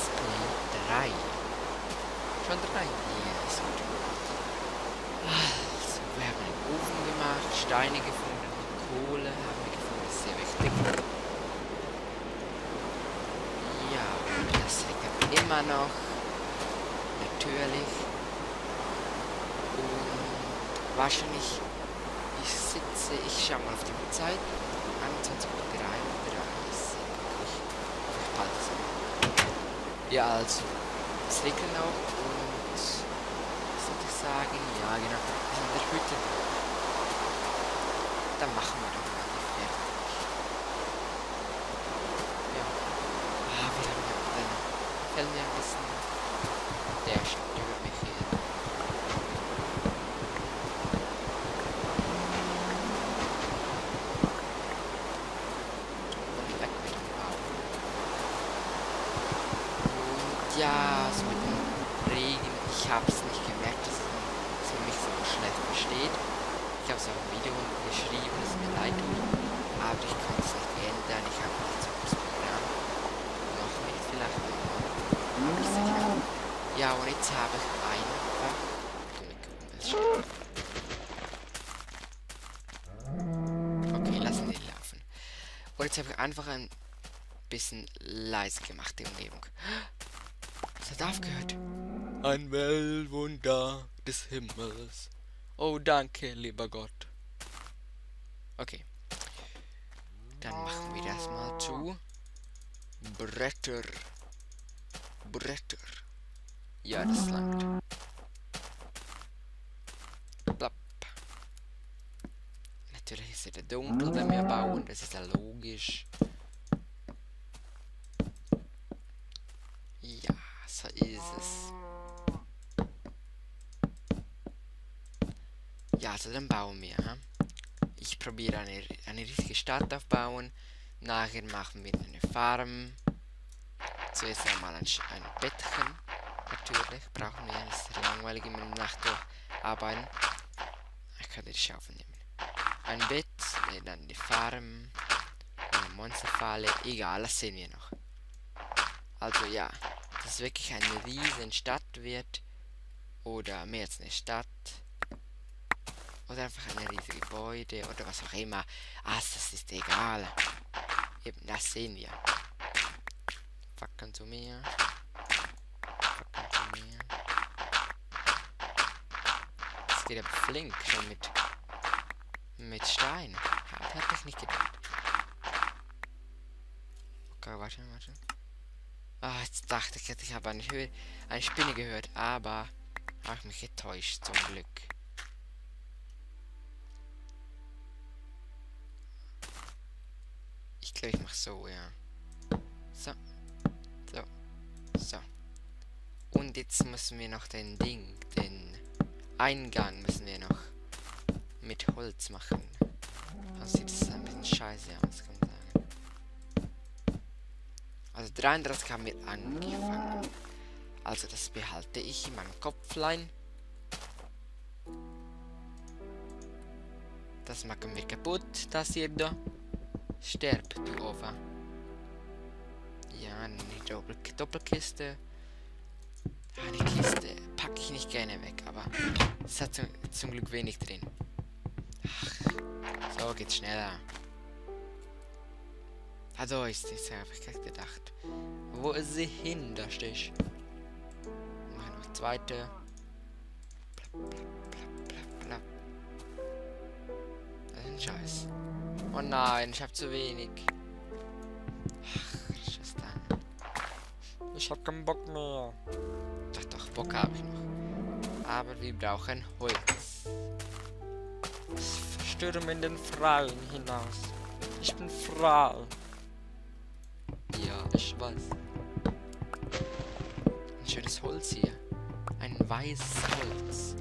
Play 3. Schon 3? Ja, ist gut. Also, wir haben einen Ofen gemacht, Steine gefunden, Kohle haben wir gefunden, ist sehr wichtig. Ja, und das regnet immer noch. Natürlich. Und wahrscheinlich, ich schau mal auf die Uhrzeit. 21:33 Uhr. Ich halte es an. Ja, also, es regnet noch und, was soll ich sagen? Ja, genau, wir sind in der Hütte. Dann machen wir doch mal die fertig. Ja. Wir haben ja dann fällt mir ein bisschen der stört mich hier. Und weg mit dem Baum. Und ja, so mit dem Regen, ich habe es nicht gemerkt, dass man mich so schlecht versteht. Ich habe es auch im Video geschrieben, dass es mir leid tut, aber ich kann es nicht ändern. Ich habe nicht so das Programm. Noch nicht, vielleicht noch. Aber sicher. Ja, und jetzt habe ich einfach. Okay, lassen wir laufen. Und jetzt habe ich einfach ein bisschen leise gemacht, die Umgebung. Es hat aufgehört. Ein Weltwunder des Himmels. Oh, danke, lieber Gott. Okay. Dann machen wir das mal zu. Bretter. Ja, das langt. Blapp. Natürlich ist es wieder dunkel, wenn wir bauen. Das ist ja logisch. Ja, so ist es. Ja, also dann bauen wir. Ich probiere eine richtige Stadt aufbauen. Nachher machen wir eine Farm. Zuerst einmal ein Bettchen. Natürlich brauchen wir. Es ist langweilig immer in der Nacht arbeiten. Ich kann die Schaufel nehmen. Ein Bett, dann die Farm, eine Monsterfalle. Egal, das sehen wir noch. Also ja, dass es wirklich eine riesen Stadt wird. Oder mehr als eine Stadt. Oder einfach ein riesiges Gebäude oder was auch immer. Das ist egal. Eben, das sehen wir. Fackeln zu mir. Fackeln zu mir. Das geht aber flink schon mit Stein. Hätte ich nicht gedacht. Okay, warte. Jetzt dachte ich, ich habe eine Spinne gehört, aber habe ich mich getäuscht, zum Glück. Ich glaube, ich mache so, ja. So. Und jetzt müssen wir noch den Eingang müssen wir noch mit Holz machen. Also sieht es ein bisschen scheiße aus, kann man sagen. Also 33 haben wir angefangen. Also das behalte ich in meinem Kopflein. Das machen wir kaputt, das hier da. Sterb, du Ofen. Ja, eine Doppelkiste. Eine Kiste packe ich nicht gerne weg, aber es hat zum Glück wenig drin. So geht's schneller. Also ist es, habe ich gerade gedacht. Wo ist sie hin, da stehe ich. Mache noch zweite. Plapp. Das ist ein Scheiß. Oh nein, ich habe zu wenig. Was ist dann? Ich hab keinen Bock mehr. Doch, Bock habe ich noch. Aber wir brauchen Holz. Ich stürme in den Freien hinaus. Ich bin frei. Ja, ich weiß. Ein schönes Holz hier. Ein weißes Holz.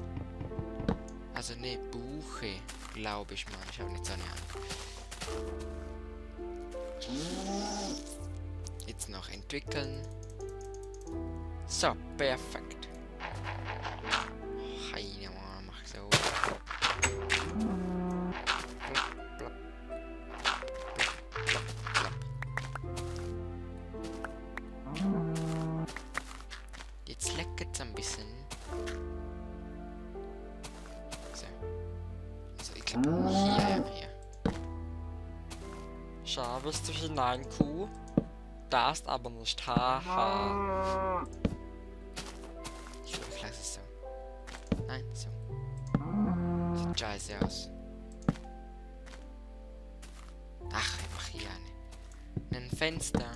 Also ne, Buche, glaube ich mal. Ich habe nicht so eine Ahnung. Jetzt noch entwickeln. So, perfekt. Heide mal, mach so. wackelt ein bisschen. So. Also ich glaube hier. Schau, willst du hinein, Kuh? Darfst aber nicht, haha. Ich glaube, ich lasse es so. Nein, so. Sieht scheiße aus. Ach, ich mache hier ein Fenster.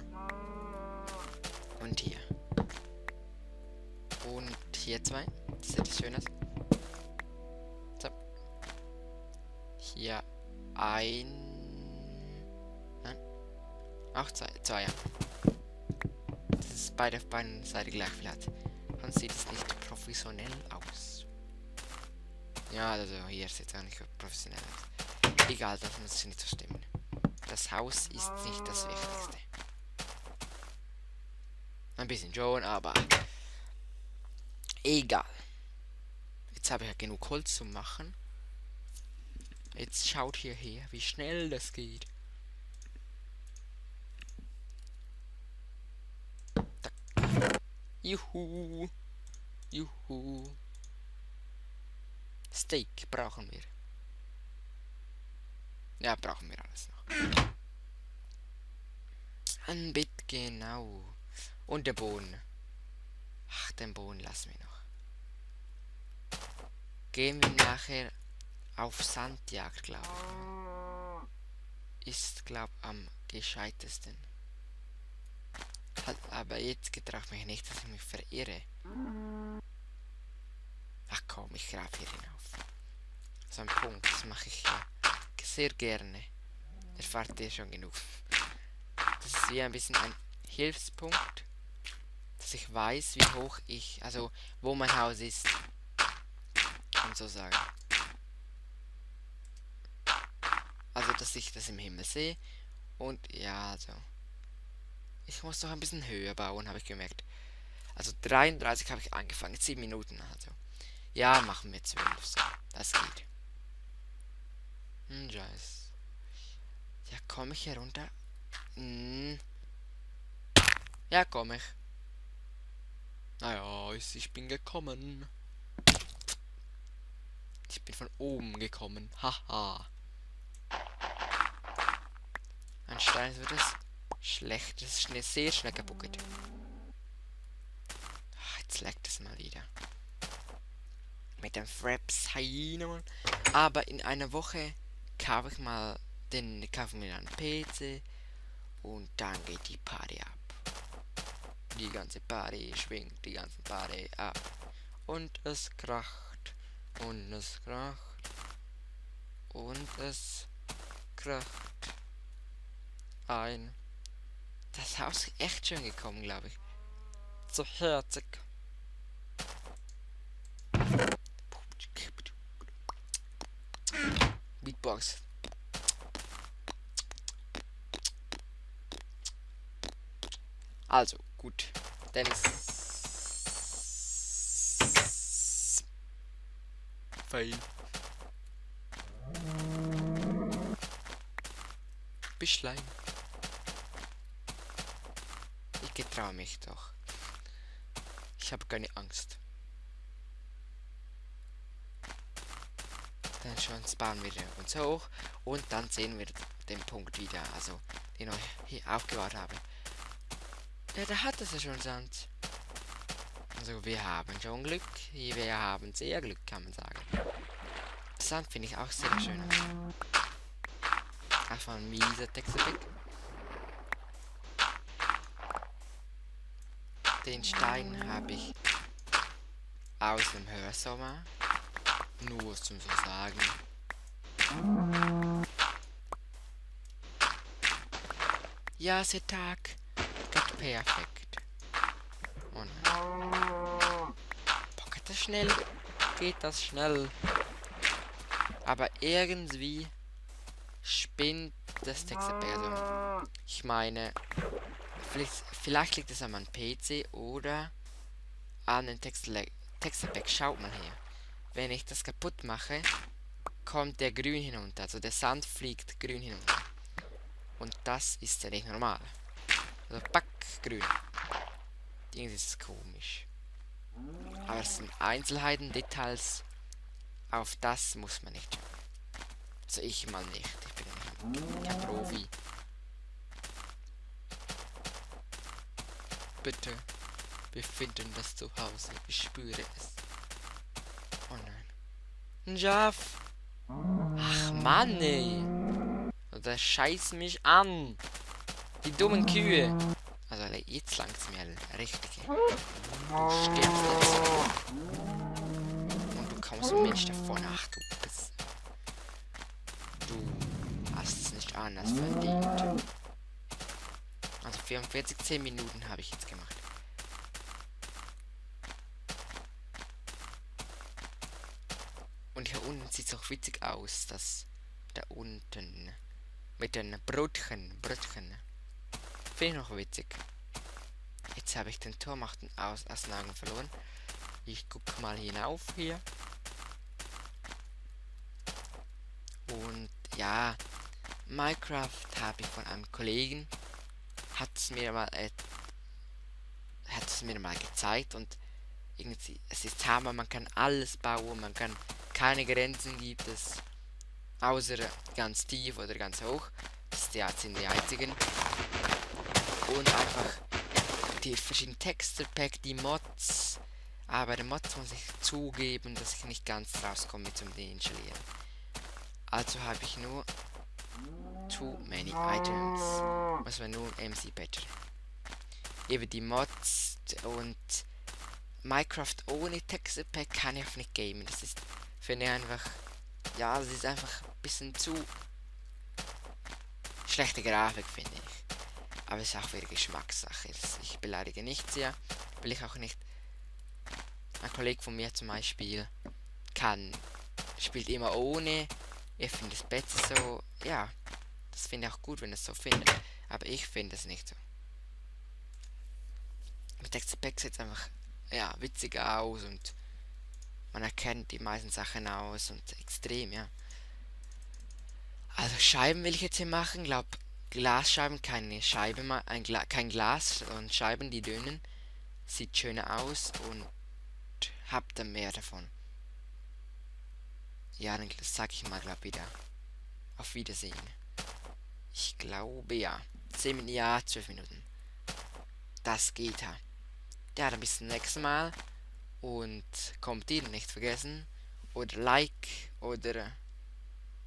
Und hier. Und hier zwei. Das sieht schön aus. So. Hier ein. Nein. Auch zwei, ja. Das ist beide auf beiden Seiten gleich viel hat. Sonst sieht es nicht professionell aus. Ja, also hier sieht es auch nicht professionell aus. Egal, das muss nicht so stimmen. Das Haus ist nicht das Wichtigste. Ein bisschen schon, aber egal. Jetzt habe ich ja genug Holz zu machen. Jetzt schaut hierher, wie schnell das geht. Tack. Juhu. Juhu. Steak brauchen wir. Ja, brauchen wir alles noch. Ein Bett, genau. Und der Boden. Ach, den Boden lassen wir noch. Gehen wir nachher auf Sandjagd, glaube ich. Ist, glaube ich, am gescheitesten. Aber jetzt getraut mich nicht, dass ich mich verirre. Ach komm, ich grab hier hinauf. So ein Punkt, das mache ich ja sehr gerne. Erfahrt ihr schon genug. Das ist wie ein bisschen ein Hilfspunkt, dass ich weiß, wie hoch ich, also wo mein Haus ist. Kann man so sagen. Also, dass ich das im Himmel sehe. Und ja, also. Ich muss doch ein bisschen höher bauen, habe ich gemerkt. Also 33 habe ich angefangen, 7 Minuten also. Ja, machen wir 12 so. Das geht. Scheiß. Ja, komme ich herunter? Ja, komme ich. Naja, ich bin gekommen. Ich bin von oben gekommen. Haha. Ein Stein wird es schlecht. Das ist sehr schnell kaputt geht. Jetzt leckt es mal wieder. Mit dem Fraps. Aber in einer Woche kaufe ich mal kaufen wir einen PC und dann geht die Party ab. Die ganze Party schwingt, die ganze Party ab. Und es kracht. Und es kracht. Und es kracht. Ein. Das Haus ist echt schön gekommen, glaube ich. So herzig. Beatbox. Also, gut. Dennis. Fail. Bischlein. Ich getraue mich doch. Ich habe keine Angst. Dann schon spawnen wir uns hoch und dann sehen wir den Punkt wieder, also den ich hier aufgebaut habe. Ja, da hat es ja schon Sand. Also wir haben schon Glück, wir haben sehr Glück, kann man sagen. Sand finde ich auch sehr schön. Einfach ein mieser Texturpack. Den Stein habe ich aus dem Hörsommer. Nur zum so sagen. Ja, der Tag geht perfekt. Und geht das schnell? Geht das schnell? Aber irgendwie spinnt das Texturpack. Also, ich meine, vielleicht liegt es an meinem PC oder an den Texturpack. Schaut mal her. Wenn ich das kaputt mache, kommt der grün hinunter. Also der Sand fliegt grün hinunter. Und das ist ja nicht normal. Also pack grün. Irgendwie ist es komisch. Aber es sind Einzelheiten, Details, auf das muss man nicht schauen. Also ich mal nicht. Ich bin ja kein Profi. Bitte, wir finden das Zuhause. Ich spüre es. Oh nein. Ein Schaf. Ach Mann, ey. Das scheißt mich an. Die dummen Kühe. Also jetzt langt's mir richtig. Du stirbst jetzt. Und du kommst mir nicht davon. Ach du bist. Du hast es nicht anders verdient. Also 44, 10 Minuten habe ich jetzt gemacht. Und hier unten sieht es auch witzig aus, dass da unten mit den Brötchen. Finde ich noch witzig. Jetzt habe ich den Tormachten aus den Augen verloren. Ich gucke mal hinauf hier. Und ja, Minecraft habe ich von einem Kollegen. Hat es mir mal gezeigt und irgendwie, es ist Hammer, man kann alles bauen, man kann keine Grenzen gibt es, außer ganz tief oder ganz hoch. Das sind die einzigen. Und einfach die verschiedenen Texture-Pack, die Mods. Aber die Mods muss ich zugeben, dass ich nicht ganz rauskomme zum Deinstallieren. Also habe ich nur too many items. Was war nur MC Better. Eben die Mods und Minecraft ohne Texture-Pack kann ich auch nicht gamen. Das ist, finde ich einfach, ja, das ist einfach ein bisschen zu schlechte Grafik, finde ich. Aber es ist auch wieder Geschmackssache. Ich beleidige nichts hier. Will ich auch nicht. Ein Kollege von mir zum Beispiel spielt immer ohne. Ich finde es besser so. Ja, das finde ich auch gut, wenn es so findet. Aber ich finde es nicht so. Mit Texture-Pack sieht es einfach, ja, witziger aus und man erkennt die meisten Sachen aus und extrem, ja. Also Scheiben will ich jetzt hier machen. Glaub, Glasscheiben, keine Scheibe, kein Glas und Scheiben, die dünnen. Sieht schöner aus und habt dann mehr davon. Ja, dann sag ich mal, glaub wieder. Auf Wiedersehen. Ich glaube ja. 10 Minuten, ja, 12 Minuten. Das geht ja. Ja, dann bis zum nächsten Mal. Und kommt ihr nicht vergessen. Oder Like oder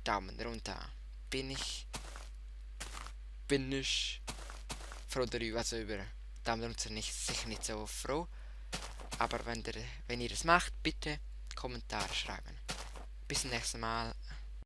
Daumen runter. Bin ich froh darüber, also über Daumen runter sicher nicht so froh. Aber wenn ihr das macht, bitte Kommentare schreiben. Bis zum nächsten Mal.